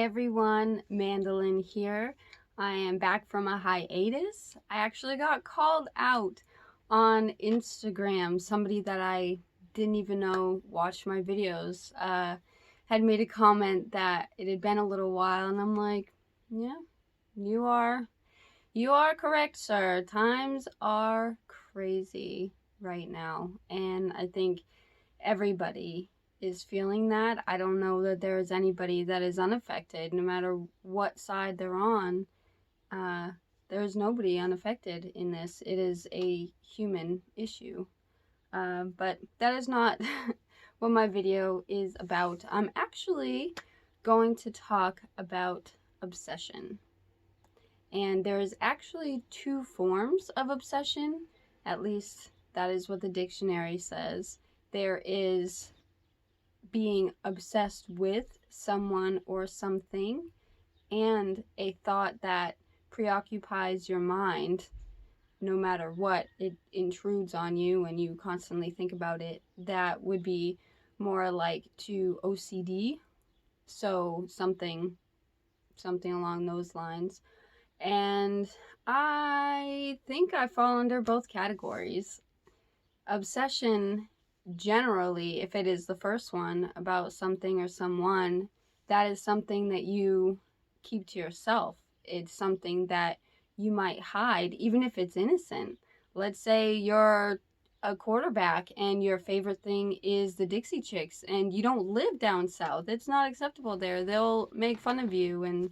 everyone, Mandolin here. I am back from a hiatus. I actually got called out on Instagram. Somebody that I didn't even know watched my videos had made a comment that it had been a little while, and I'm like, yeah, you are correct, sir. Times are crazy right now, and I think everybody is feeling that. I don't know that there is anybody that is unaffected, no matter what side they're on. Uh, there is nobody unaffected in this. It is a human issue. But that is not what my video is about. I'm actually going to talk about obsession. And there's actually two forms of obsession, at least that is what the dictionary says. There is being obsessed with someone or something, and a thought that preoccupies your mind no matter what. It intrudes on you and you constantly think about it. That would be more like to OCD. So something along those lines. And I think I fall under both categories. Obsession, generally, if it is the first one about something or someone, that is something that you keep to yourself. It's something that you might hide, even if it's innocent. Let's say you're a quarterback and your favorite thing is the Dixie Chicks and you don't live down south. It's not acceptable there. They'll make fun of you and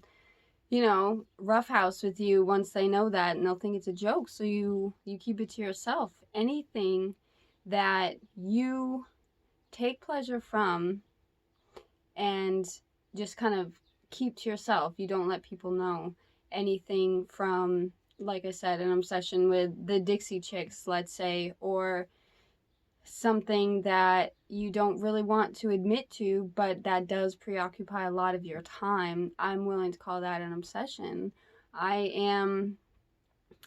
roughhouse with you once they know that, and they'll think it's a joke. So you keep it to yourself. Anything that you take pleasure from and just kind of keep to yourself. You don't let people know. Anything from, like I said, an obsession with the Dixie Chicks, let's say, or something that you don't really want to admit to, but that does preoccupy a lot of your time. I'm willing to call that an obsession. I am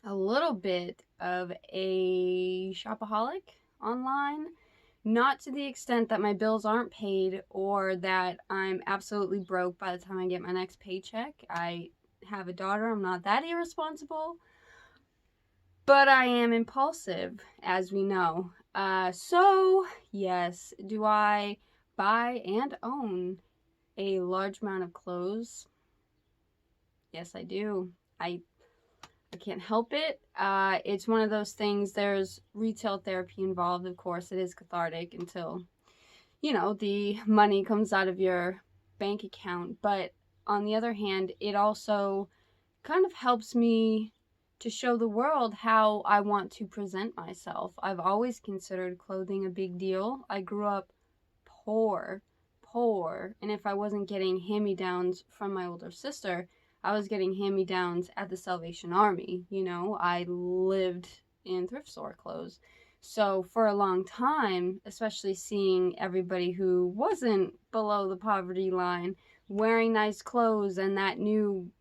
a little bit of a shopaholic online, not to the extent that my bills aren't paid or that I'm absolutely broke by the time I get my next paycheck. I have a daughter, I'm not that irresponsible, but I am impulsive, as we know. So, yes, do I buy and own a large amount of clothes? Yes, I do. I can't help it. It's one of those things. There's retail therapy involved, of course. It is cathartic until, the money comes out of your bank account. But on the other hand, it also kind of helps me to show the world how I want to present myself. I've always considered clothing a big deal. I grew up poor, and if I wasn't getting hand-me-downs from my older sister, I was getting hand-me-downs at the Salvation Army. I lived in thrift store clothes. So for a long time, especially seeing everybody who wasn't below the poverty line wearing nice clothes and that new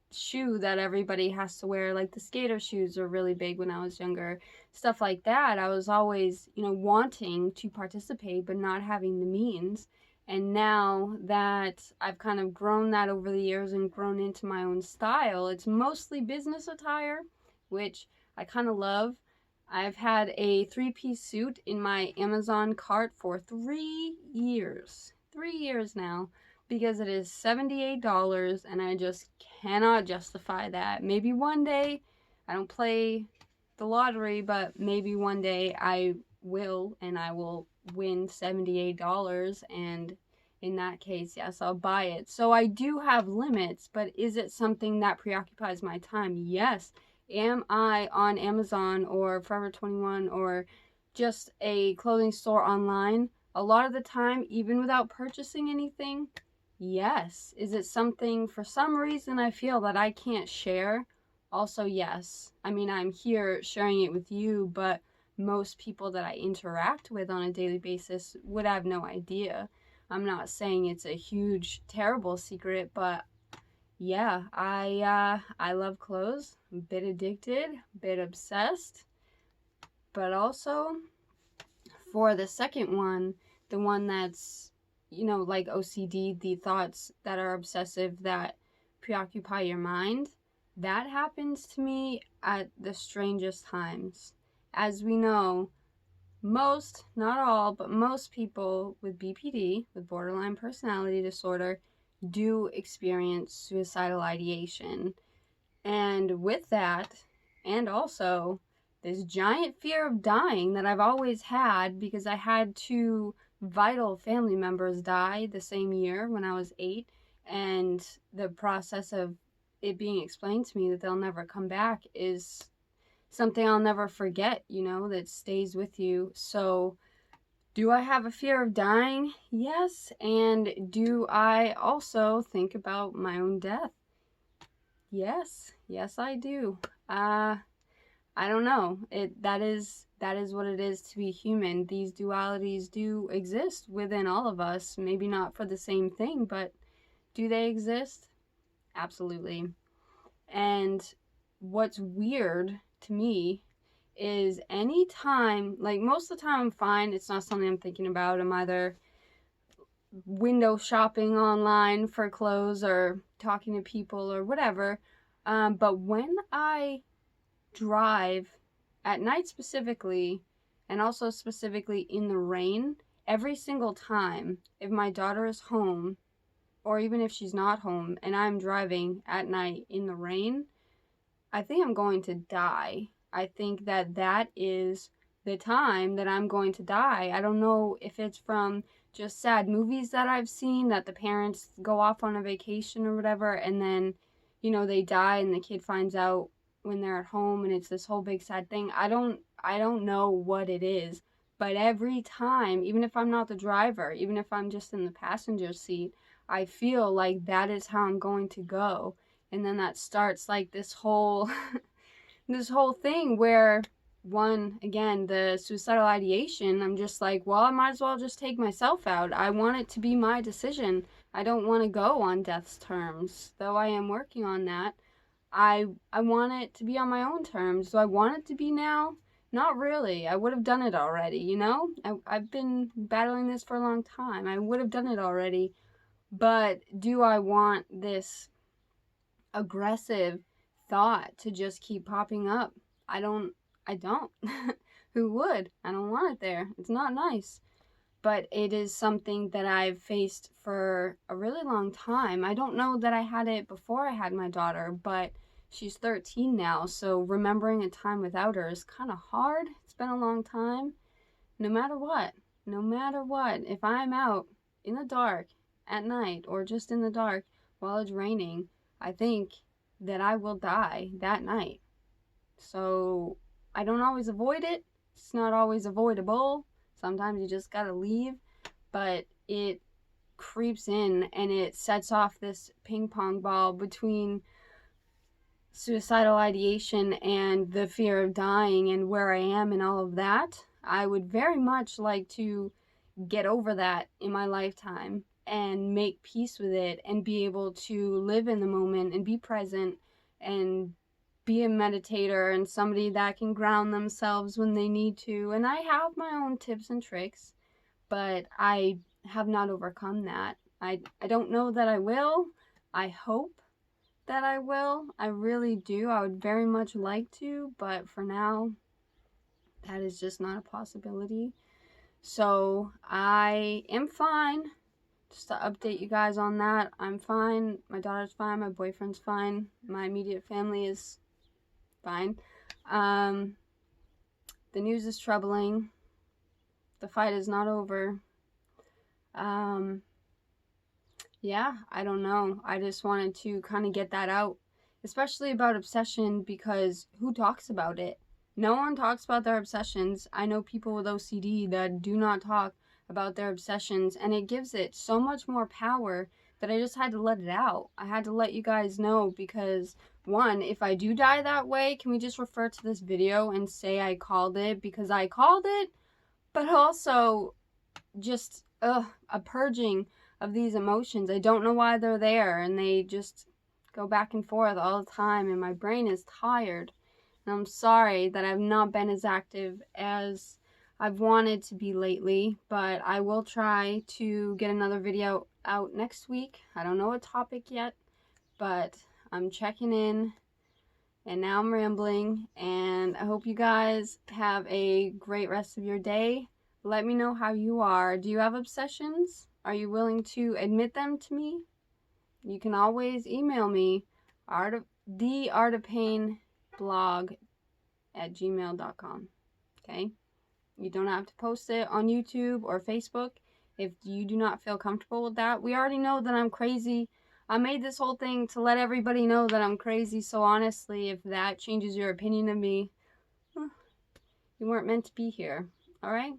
shoe that everybody has to wear, like the skater shoes are really big when I was younger, stuff like that. I was always, wanting to participate but not having the means. And now that I've kind of grown that over the years and grown into my own style, it's mostly business attire, which I kind of love. I've had a 3-piece suit in my Amazon cart for 3 years. 3 years now, because it is $78 and I just cannot justify that. Maybe one day, I don't play the lottery, but maybe one day I will, and I will win $78, and in that case, yes, I'll buy it. So I do have limits, but is it something that preoccupies my time? Yes. Am I on Amazon or Forever 21 or just a clothing store online? A lot of the time, even without purchasing anything, yes. Is it something for some reason I feel that I can't share? Also, yes. I mean, I'm here sharing it with you, but most people that I interact with on a daily basis would have no idea. I'm not saying it's a huge, terrible secret, but yeah, I love clothes. I'm a bit addicted, a bit obsessed. But also, for the second one, the one that's like OCD, the thoughts that are obsessive that preoccupy your mind, that happens to me at the strangest times. As we know, most, not all, but most people with BPD, with borderline personality disorder, do experience suicidal ideation. And with that, and also this giant fear of dying that I've always had because I had two vital family members die the same year when I was 8, and the process of it being explained to me that they'll never come back is something I'll never forget, that stays with you. So, do I have a fear of dying? Yes. And do I also think about my own death? Yes. Yes, I do. I don't know. That is what it is to be human. These dualities do exist within all of us. Maybe not for the same thing, but do they exist? Absolutely. And what's weird to me is any time, like most of the time I'm fine. It's not something I'm thinking about. I'm either window shopping online for clothes or talking to people or whatever. But when I drive at night specifically, and also specifically in the rain, every single time, if my daughter is home, or even if she's not home, and I'm driving at night in the rain, I think I'm going to die. I think that is the time that I'm going to die. I don't know if it's from just sad movies that I've seen that the parents go off on a vacation or whatever, and then, they die and the kid finds out when they're at home and it's this whole big sad thing. I don't know what it is, but every time, even if I'm not the driver, even if I'm just in the passenger seat, I feel like that is how I'm going to go. And then that starts like this whole this whole thing where, one, again, the suicidal ideation, I'm just like, well, I might as well just take myself out. I want it to be my decision. I don't want to go on death's terms, though I am working on that. I want it to be on my own terms. Do I want it to be now? Not really. I would have done it already, I've been battling this for a long time. I would have done it already. But do I want this aggressive thought to just keep popping up? I don't. Who would? I don't want it there. It's not nice. But it is something that I've faced for a really long time. I don't know that I had it before I had my daughter, but she's 13 now, so remembering a time without her is kind of hard. It's been a long time. No matter what, if I'm out in the dark at night or just in the dark while it's raining, I think that I will die that night. So I don't always avoid it. It's not always avoidable. Sometimes you just gotta leave, but it creeps in and it sets off this ping pong ball between suicidal ideation and the fear of dying and where I am and all of that. I would very much like to get over that in my lifetime and make peace with it and be able to live in the moment and be present and be a meditator and somebody that can ground themselves when they need to. And I have my own tips and tricks, but I have not overcome that. I don't know that I will. I hope that I will. I really do. I would very much like to, but for now, that is just not a possibility. So I am fine. Just to update you guys on that, I'm fine. My daughter's fine. My boyfriend's fine. My immediate family is fine. The news is troubling. The fight is not over. Yeah, I don't know. I just wanted to kind of get that out, especially about obsession, because who talks about it? No one talks about their obsessions. I know people with OCD that do not talk about their obsessions, and it gives it so much more power that I just had to let it out. I had to let you guys know because, one, if I do die that way, can we just refer to this video and say I called it because I called it? But also, just a purging of these emotions. I don't know why they're there, and they just go back and forth all the time, and my brain is tired. And I'm sorry that I've not been as active as I've wanted to be lately, but I will try to get another video out next week. I don't know a topic yet, but I'm checking in, and now I'm rambling, and I hope you guys have a great rest of your day. Let me know how you are. Do you have obsessions? Are you willing to admit them to me? You can always email me, theartofpainblog@gmail.com. Okay? You don't have to post it on YouTube or Facebook if you do not feel comfortable with that. We already know that I'm crazy. I made this whole thing to let everybody know that I'm crazy, so honestly, if that changes your opinion of me, you weren't meant to be here. Alright?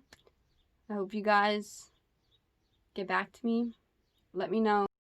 I hope you guys get back to me. Let me know.